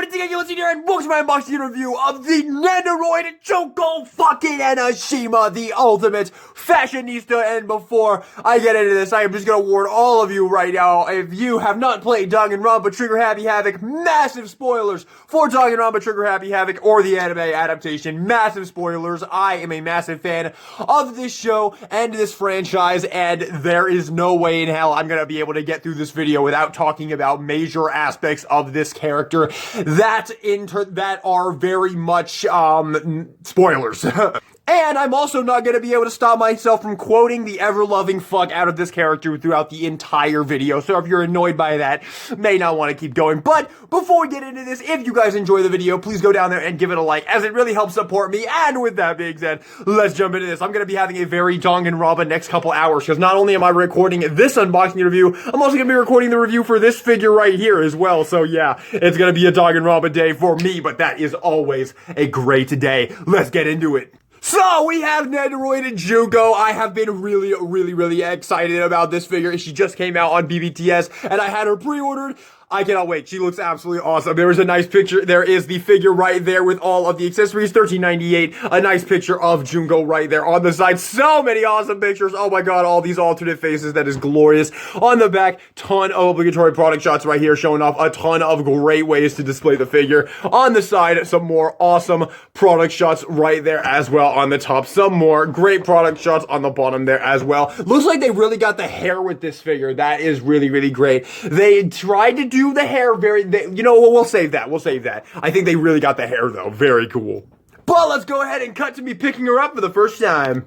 what it's Junko here, and welcome to my unboxing review of the Nendoroid Junko fucking Enoshima, the ultimate fashionista. And before I get into this, I am just gonna warn all of you right now, if you have not played Danganronpa Trigger Happy Havoc, massive spoilers for Danganronpa Trigger Happy Havoc or the anime adaptation, massive spoilers. I am a massive fan of this show and this franchise, and there is no way in hell I'm gonna be able to get through this video without talking about major aspects of this character that are very much spoilers. And I'm also not going to be able to stop myself from quoting the ever-loving fuck out of this character throughout the entire video. So if you're annoyed by that, may not want to keep going. But before we get into this, if you guys enjoy the video, please go down there and give it a like, as it really helps support me. And with that being said, let's jump into this. I'm going to be having a very Danganronpa next couple hours, because not only am I recording this unboxing review, I'm also going to be recording the review for this figure right here as well. So yeah, it's going to be a Danganronpa day for me, but that is always a great day. Let's get into it. So, we have Nendoroid and Junko. I have been really excited about this figure. She just came out on BBTS, and I had her pre-ordered. I cannot wait. She looks absolutely awesome. There is a nice picture. There is the figure right there with all of the accessories. $13.98. A nice picture of Junko right there on the side. So many awesome pictures. Oh my god, all these alternate faces. That is glorious. On the back, ton of obligatory product shots right here, showing off a ton of great ways to display the figure. On the side, some more awesome product shots right there as well. On the top, some more great product shots on the bottom there as well. Looks like they really got the hair with this figure. That is really great. They tried to do the hair you know what, we'll save that. I think they really got the hair though. Very cool. But let's go ahead and cut to me picking her up for the first time.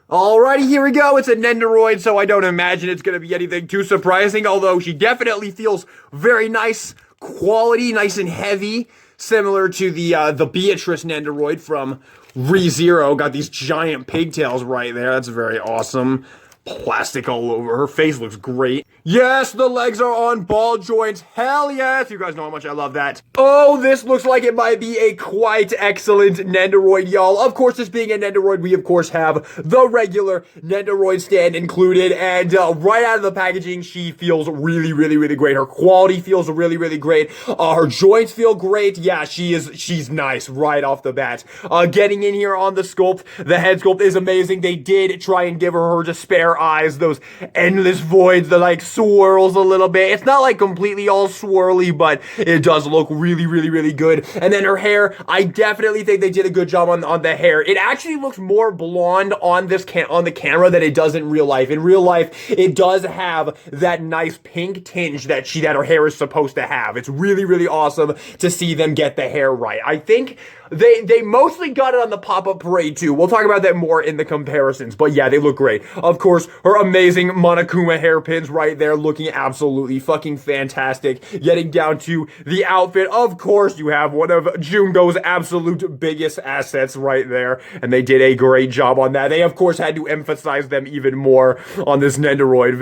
Alrighty, here we go. It's a Nendoroid, so I don't imagine it's going to be anything too surprising, although she definitely feels very nice quality, nice and heavy, similar to the Beatrice Nendoroid from ReZero. Got these giant pigtails right there. That's very awesome. Plastic all over. Her face looks great. Yes, the legs are on ball joints. Hell yes. You guys know how much I love that. Oh, this looks like it might be a quite excellent Nendoroid, y'all. Of course, this being a Nendoroid, we of course have the regular Nendoroid stand included. And right out of the packaging, she feels really great. Her quality feels really great. Her joints feel great. Yeah, she's nice right off the bat. Getting in here on the sculpt, the head sculpt is amazing. They did try and give her just spare eyes, those endless voids that like swirls a little bit. It's not like completely all swirly, but it does look really good. And then her hair, I definitely think they did a good job on the hair. It actually looks more blonde on the camera than it does in real life. In real life, it does have that nice pink tinge that her hair is supposed to have. It's really awesome to see them get the hair right. I think they mostly got it on the pop-up parade too. We'll talk about that more in the comparisons, but yeah, they look great. Of course, her amazing Monokuma hairpins right there, looking absolutely fucking fantastic. Getting down to the outfit, of course, you have one of Junko's absolute biggest assets right there, and they did a great job on that. They, of course, had to emphasize them even more on this Nendoroid.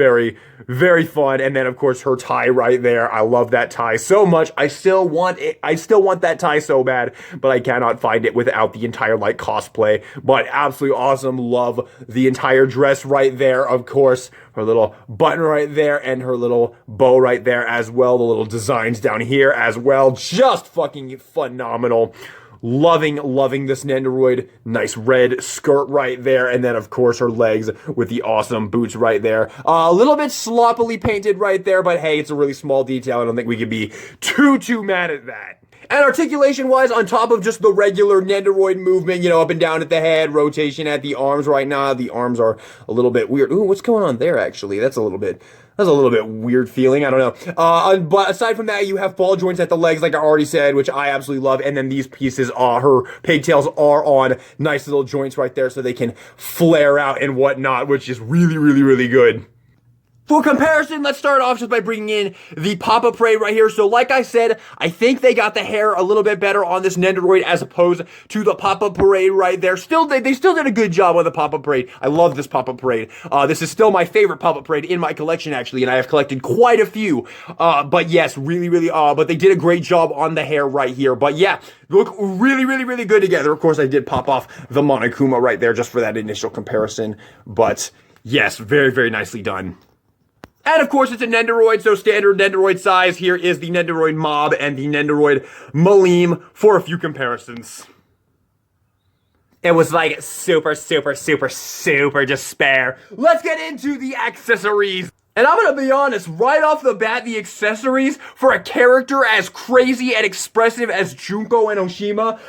Very fun. And then, of course, her tie right there. I love that tie so much. I still want it. I still want that tie so bad, but I cannot find it without the entire, like, cosplay. But absolutely awesome. Love the entire dress right there. Of course, her little button right there and her little bow right there as well. The little designs down here as well. Just fucking phenomenal. Loving this Nendoroid. Nice red skirt right there. And then, of course, her legs with the awesome boots right there. A little bit sloppily painted right there, but hey, it's a really small detail. I don't think we could be too mad at that. And articulation-wise, on top of just the regular Nendoroid movement, you know, up and down at the head, rotation at the arms right now. The arms are a little bit weird. Ooh, what's going on there, actually? That's a little bit weird feeling. I don't know. But aside from that, you have ball joints at the legs, like I already said, which I absolutely love. And then these pieces her pigtails are on nice little joints right there so they can flare out and whatnot, which is really good. For comparison, let's start off just by bringing in the pop-up parade right here. So like I said, I think they got the hair a little bit better on this Nendoroid as opposed to the pop-up parade right there. They still did a good job on the pop-up parade. I love this pop-up parade. This is still my favorite pop-up parade in my collection, actually, and I have collected quite a few. But yes, but they did a great job on the hair right here. But yeah, look really good together. Of course, I did pop off the Monokuma right there just for that initial comparison. But yes, very nicely done. And of course, it's a Nendoroid, so standard Nendoroid size. Here is the Nendoroid Mob and the Nendoroid Malim for a few comparisons. It was like super despair. Let's get into the accessories. And I'm gonna be honest, right off the bat, the accessories for a character as crazy and expressive as Junko Enoshima,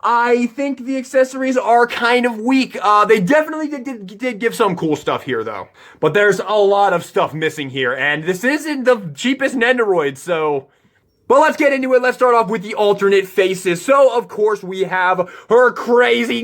I think the accessories are kind of weak. They definitely did give some cool stuff here, though. But there's a lot of stuff missing here, and this isn't the cheapest Nendoroid, so... But let's get into it. Let's start off with the alternate faces. So, of course, we have her crazy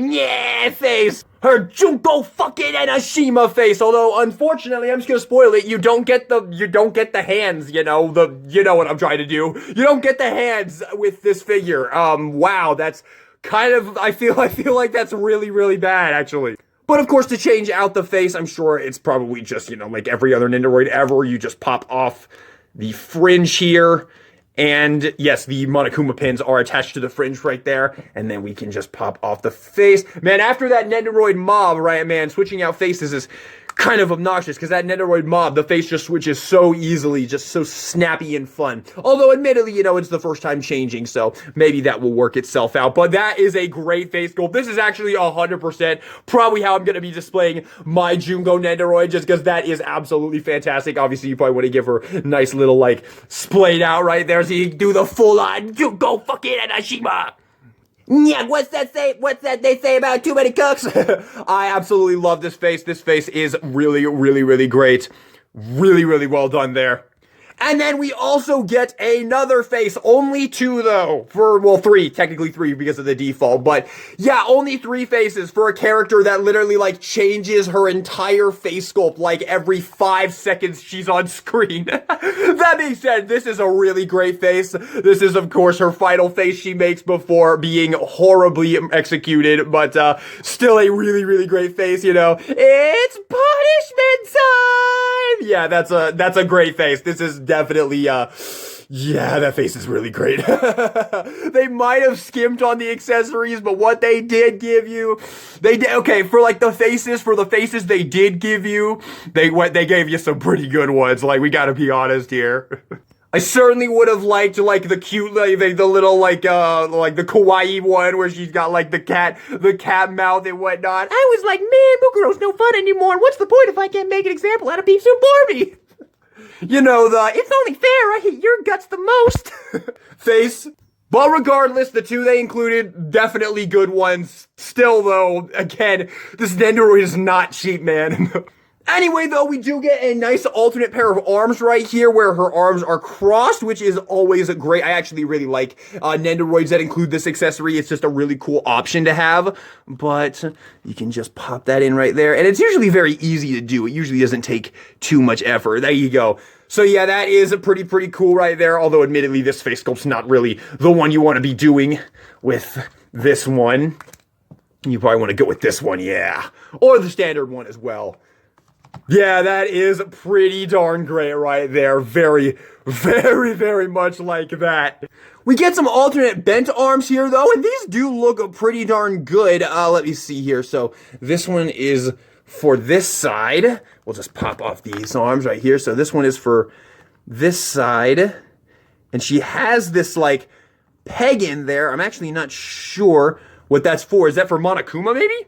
face. Her Junko fucking Enoshima face. Although, unfortunately, I'm just gonna spoil it. You don't get the hands, you know what I'm trying to do. You don't get the hands with this figure. Wow, that's kind of, I feel like that's really bad, actually. But of course, to change out the face, I'm sure it's probably just, like every other Nendoroid ever. You just pop off the fringe here. And yes, the Monokuma pins are attached to the fringe right there. And then we can just pop off the face. Man, after that Nendoroid Mob, right, man, switching out faces is kind of obnoxious, because that Nendoroid Mob, the face just switches so easily, just so snappy and fun. Although, admittedly, it's the first time changing, so maybe that will work itself out. But that is a great face sculpt. This is actually 100% probably how I'm going to be displaying my Junko Nendoroid, just because that is absolutely fantastic. Obviously, you probably want to give her a nice little, splayed out right there, so you can do the full-on Junko fucking Enoshima. Yeah, what's that they say about too many cooks? I absolutely love this face. This face is really great. Really well done there. And then we also get another face, only two though, three, technically three because of the default, but yeah, only three faces for a character that literally changes her entire face sculpt every 5 seconds she's on screen. That being said, this is a really great face. This is of course her final face she makes before being horribly executed, but still a really great face, It's punishment time! Yeah, that's a great face. This is definitely, yeah, that face is really great. They might have skimped on the accessories, but what they did give you, okay, for the faces they did give you, they gave you some pretty good ones, we gotta be honest here. I certainly would have liked, the cute, the little, the kawaii one where she's got, the cat mouth and whatnot. I was like, man, Mukuro's no fun anymore. What's the point if I can't make an example out of Beef Soup Barbie? It's only fair I hit your guts the most face. But regardless, the two they included, definitely good ones. Still, though, again, this Nendoroid is not cheap, man. Anyway, though, we do get a nice alternate pair of arms right here where her arms are crossed, which is always great. I actually really like Nendoroids that include this accessory. It's just a really cool option to have, but you can just pop that in right there, and it's usually very easy to do. It usually doesn't take too much effort. There you go. So yeah, that is pretty cool right there, although admittedly this face sculpt's not really the one you want to be doing with this one. You probably want to go with this one, yeah. Or the standard one as well. Yeah, that is pretty darn great right there. Very much like that. We get some alternate bent arms here, though, and these do look pretty darn good. Let me see here. So this one is for this side. We'll just pop off these arms right here. So this one is for this side. And she has this, peg in there. I'm actually not sure what that's for. Is that for Monokuma, maybe?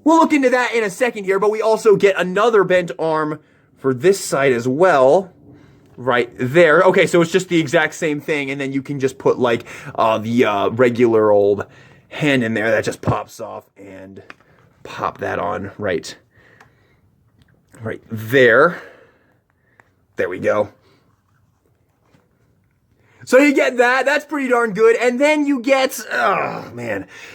We'll look into that in a second here, but we also get another bent arm for this side as well, right there. Okay, so it's just the exact same thing, and then you can just put, the regular old hand in there that just pops off and pop that on right there. There we go. So you get that, that's pretty darn good, and then you get,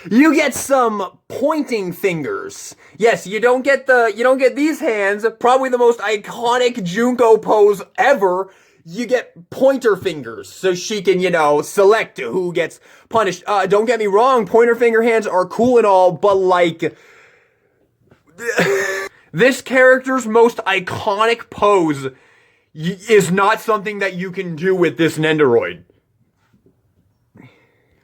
you get some pointing fingers. Yes, you don't get these hands, probably the most iconic Junko pose ever. You get pointer fingers, so she can, select who gets punished. Don't get me wrong, pointer finger hands are cool and all, but this character's most iconic pose is not something that you can do with this Nendoroid.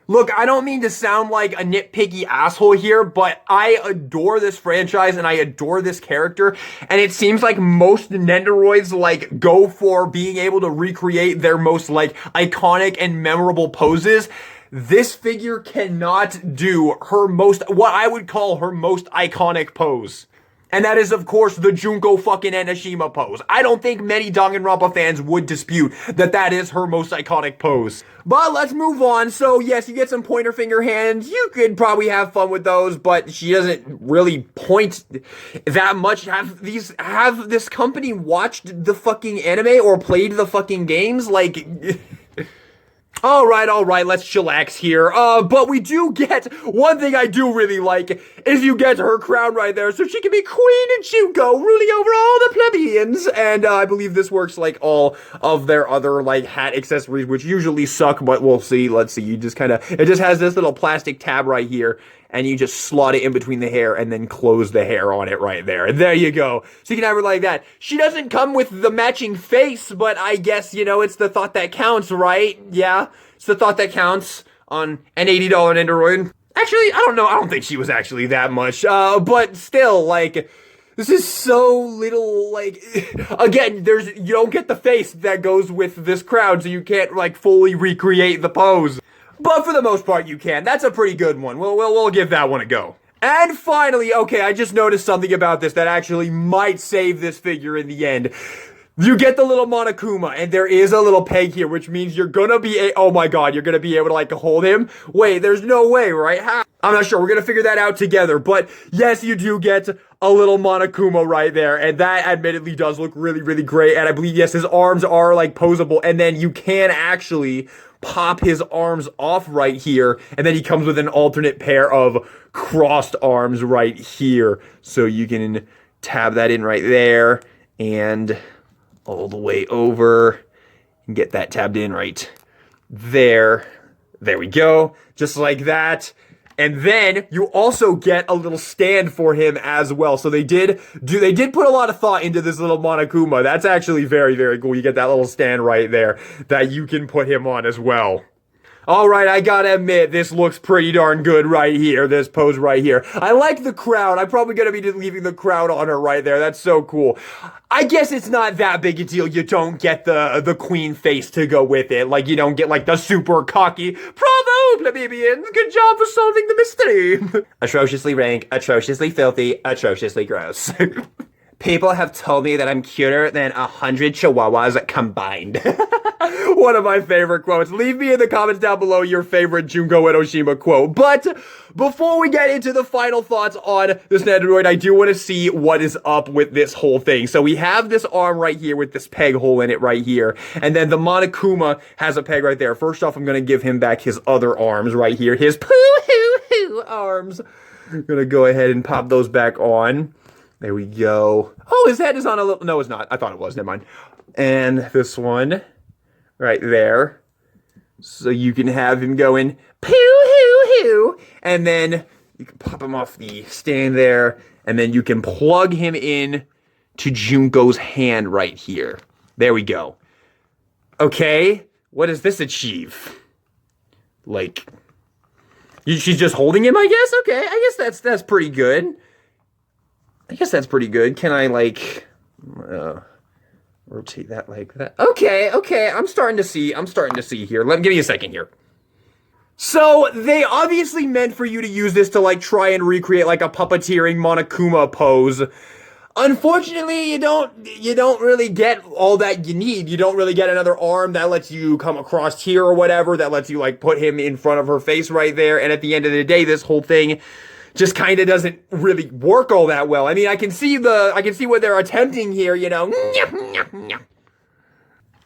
Look, I don't mean to sound like a nitpicky asshole here, but I adore this franchise and I adore this character, and it seems like most Nendoroids, like, go for being able to recreate their most, like, iconic and memorable poses. This figure cannot do what I would call her most iconic pose. And that is, of course, the Junko fucking Enoshima pose. I don't think many Danganronpa fans would dispute that that is her most iconic pose. But let's move on. So, yes, you get some pointer finger hands. You could probably have fun with those, but she doesn't really point that much. Have this company watched the fucking anime or played the fucking games? Like... All right, let's chillax here. But we do get one thing I do really like is you get her crown right there, so she can be Queen and Junko, ruling over all the plebeians. And I believe this works like all of their other like hat accessories, which usually suck, but we'll see. Let's see. You just it just has this little plastic tab right here, and you just slot it in between the hair and then close the hair on it right there. And there you go. So you can have her like that. She doesn't come with the matching face, but I guess, you know, it's the thought that counts, right? Yeah, it's the thought that counts on an $80 Nendoroid. Actually, I don't know. I don't think she was actually that much. But still, like... This is so little, like, again, you don't get the face that goes with this crown, so you can't, like, fully recreate the pose. But for the most part, you can. That's a pretty good one. We'll give that one a go. And finally, okay, I just noticed something about this that actually might save this figure in the end. You get the little Monokuma, and there is a little peg here, which means you're gonna be oh my god, you're gonna be able to, like, hold him? Wait, there's no way, right? How? I'm not sure, we're gonna figure that out together, but yes, you do get a little Monokuma right there, and that admittedly does look really, really great, and I believe, yes, his arms are, like, posable, and then you can actually pop his arms off right here, and then he comes with an alternate pair of crossed arms right here, so you can tab that in right there, and... all the way over and get that tabbed in right there. There we go. Just like that. And then you also get a little stand for him as well. So they did put a lot of thought into this little Monokuma. That's actually very, very cool. You get that little stand right there that you can put him on as well. Alright, I gotta admit, this looks pretty darn good right here, this pose right here. I like the crown. I'm probably gonna be leaving the crown on her right there. That's so cool. I guess it's not that big a deal. You don't get the queen face to go with it. Like, you don't get, like, the super cocky, bravo, plebeians, good job for solving the mystery. Atrociously rank, atrociously filthy, atrociously gross. People have told me that I'm cuter than 100 chihuahuas combined. One of my favorite quotes. Leave me in the comments down below your favorite Junko Enoshima quote. But before we get into the final thoughts on this Nendoroid, I do want to see what is up with this whole thing. So we have this arm right here with this peg hole in it right here. And then the Monokuma has a peg right there. First off, I'm going to give him back his other arms right here. His poo-hoo-hoo arms. I'm going to go ahead and pop those back on. There we go. Oh, his head is on a little... No, it's not. I thought it was. Never mind. And this one right there. So you can have him going, poo-hoo-hoo. And then you can pop him off the stand there. And then you can plug him in to Junko's hand right here. There we go. Okay. What does this achieve? Like... she's just holding him, I guess? Okay. I guess that's pretty good. I guess that's pretty good. Can I, like, rotate that like that? Okay. I'm starting to see here. Give me a second here. So, they obviously meant for you to use this to, like, try and recreate, like, a puppeteering Monokuma pose. Unfortunately, you don't really get all that you need. You don't really get another arm that lets you come across here or whatever, that lets you, like, put him in front of her face right there. And at the end of the day, this whole thing just kind of doesn't really work all that well. I mean, I can see what they're attempting here, you know.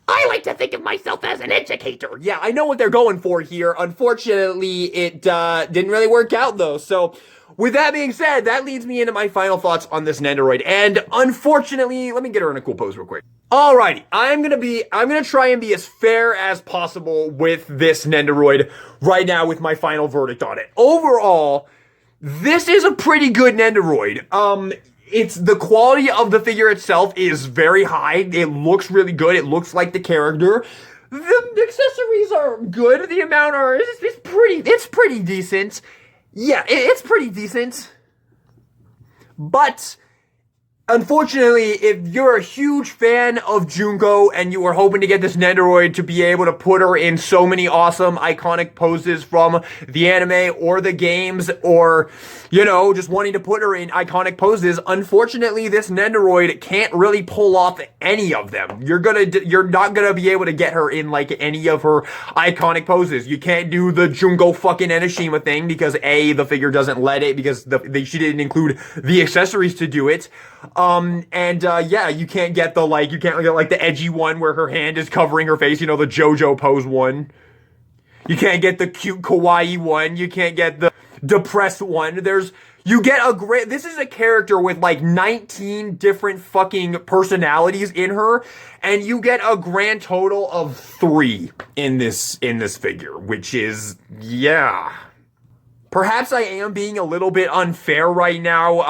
I like to think of myself as an educator. Yeah, I know what they're going for here. Unfortunately, it didn't really work out, though. So, with that being said, that leads me into my final thoughts on this Nendoroid. And unfortunately, let me get her in a cool pose real quick. Alrighty, I'm gonna try and be as fair as possible with this Nendoroid right now with my final verdict on it. Overall, this is a pretty good Nendoroid. It's the quality of the figure itself is very high. It looks really good. It looks like the character. The accessories are good. The amount is pretty decent. Yeah, it's pretty decent. But unfortunately, if you're a huge fan of Junko and you are hoping to get this Nendoroid to be able to put her in so many awesome, iconic poses from the anime or the games, or, you know, just wanting to put her in iconic poses, unfortunately, this Nendoroid can't really pull off any of them. You're not gonna be able to get her in, like, any of her iconic poses. You can't do the Junko fucking Enoshima thing because A, the figure doesn't let it because she didn't include the accessories to do it. Yeah, you can't get the edgy one where her hand is covering her face, you know, the JoJo pose one. You can't get the cute kawaii one. You can't get the depressed one. This is a character with like 19 different fucking personalities in her, and you get a grand total of 3 in this figure, which is, yeah. Perhaps I am being a little bit unfair right now,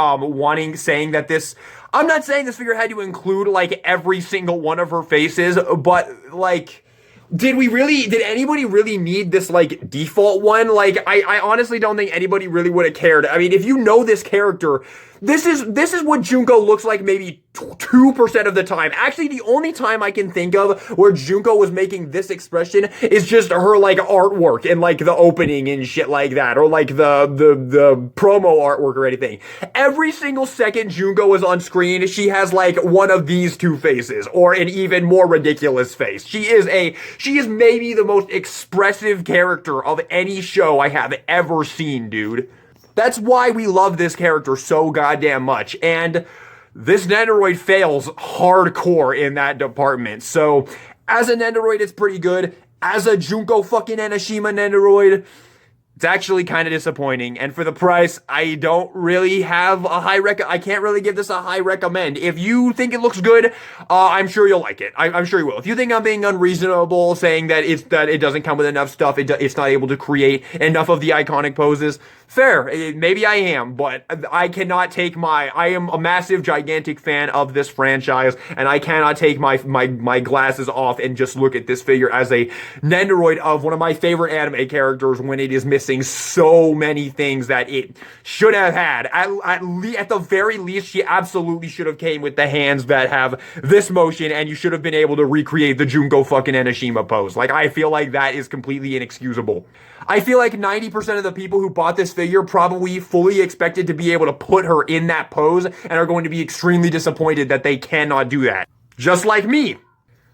saying that I'm not saying this figure had to include, like, every single one of her faces, but, like, did anybody really need this, like, default one? Like, I honestly don't think anybody really would have cared. I mean, if you know this character, this is what Junko looks like maybe 2% of the time. Actually, the only time I can think of where Junko was making this expression is just her, like, artwork and, like, the opening and shit like that, or, like, the promo artwork or anything. Every single second Junko is on screen, she has, like, one of these 2 faces, or an even more ridiculous face. She is maybe the most expressive character of any show I have ever seen, dude. That's why we love this character so goddamn much, and this Nendoroid fails hardcore in that department. So, as a Nendoroid, it's pretty good. As a Junko fucking Enoshima Nendoroid, it's actually kind of disappointing. And for the price, I don't really have a I can't really give this a high recommend. If you think it looks good, I'm sure you'll like it. I'm sure you will. If you think I'm being unreasonable, saying that it doesn't come with enough stuff, it's not able to create enough of the iconic poses, fair. Maybe I am, but I am a massive, gigantic fan of this franchise, and I cannot take my glasses off and just look at this figure as a Nendoroid of one of my favorite anime characters when it is missing so many things that it should have had. At the very least, she absolutely should have came with the hands that have this motion, and you should have been able to recreate the Junko fucking Enoshima pose. Like, I feel like that is completely inexcusable. I feel like 90% of the people who bought this figure probably fully expected to be able to put her in that pose and are going to be extremely disappointed that they cannot do that. Just like me.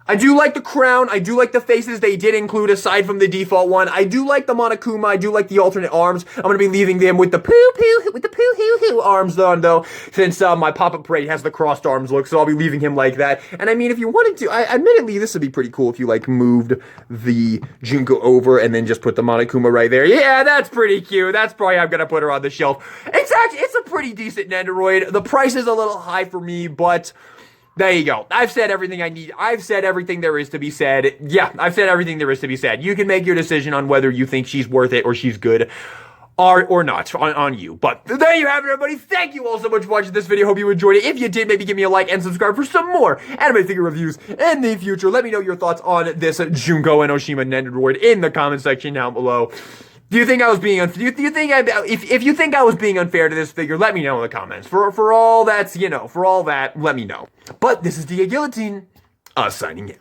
I do like the crown, I do like the faces they did include aside from the default one. I do like the Monokuma, I do like the alternate arms. I'm gonna be leaving them with the poo-hoo arms on though, since my Pop-Up Parade has the crossed arms look, so I'll be leaving him like that. And I mean, if you wanted to, admittedly, this would be pretty cool if you, like, moved the Junko over and then just put the Monokuma right there. Yeah, that's pretty cute. That's probably how I'm gonna put her on the shelf. It's a pretty decent Nendoroid. The price is a little high for me, but there you go. I've said everything I need. I've said everything there is to be said. Yeah, I've said everything there is to be said. You can make your decision on whether you think she's worth it or she's good or not on you. But there you have it, everybody. Thank you all so much for watching this video. Hope you enjoyed it. If you did, maybe give me a like and subscribe for some more anime figure reviews in the future. Let me know your thoughts on this Junko Enoshima Nendoroid in the comment section down below. Do you think I was being unfair? If you think I was being unfair to this figure, let me know in the comments. For all that, let me know. But this is DK Guillotine, signing out.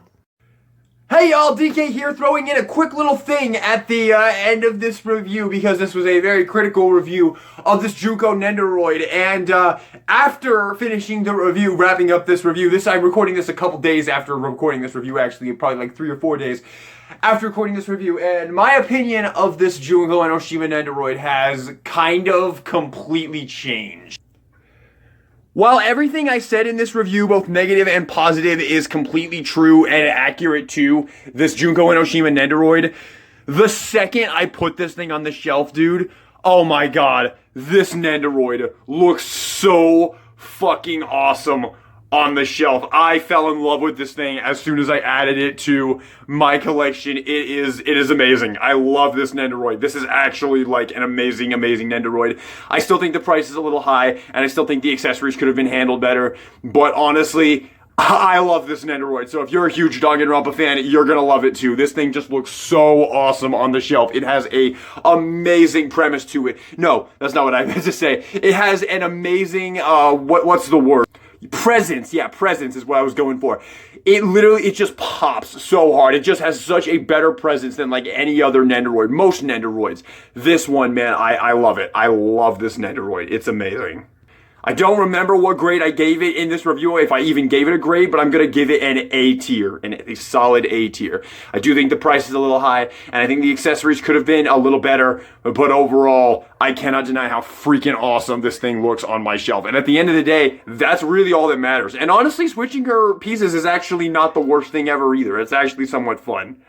Hey y'all, DK here, throwing in a quick little thing at the end of this review because this was a very critical review of this Junko Nendoroid. And after finishing the review, wrapping up this review, I'm recording this a couple days after recording this review, actually, probably like 3 or 4 days after recording this review, and my opinion of this Junko Enoshima Nendoroid has kind of completely changed. While everything I said in this review, both negative and positive, is completely true and accurate to this Junko Enoshima Nendoroid, the second I put this thing on the shelf, dude, oh my god, this Nendoroid looks so fucking awesome on the shelf. I fell in love with this thing as soon as I added it to my collection. It is amazing. I love this Nendoroid. This is actually like an amazing Nendoroid. I still think the price is a little high, and I still think the accessories could have been handled better, but honestly, I love this Nendoroid, so if you're a huge Danganronpa fan, you're gonna love it too. This thing just looks so awesome on the shelf. It has a amazing premise to it. No, that's not what I meant to say. It has an amazing, what's the word? Presence. Yeah, presence is what I was going for. It just pops so hard. It just has such a better presence than like any other Nendoroid. Most Nendoroids. This one, man, I love it. I love this Nendoroid. It's amazing. I don't remember what grade I gave it in this review, if I even gave it a grade, but I'm going to give it an A tier, a solid A tier. I do think the price is a little high, and I think the accessories could have been a little better, but overall, I cannot deny how freaking awesome this thing looks on my shelf. And at the end of the day, that's really all that matters. And honestly, switching her pieces is actually not the worst thing ever either. It's actually somewhat fun.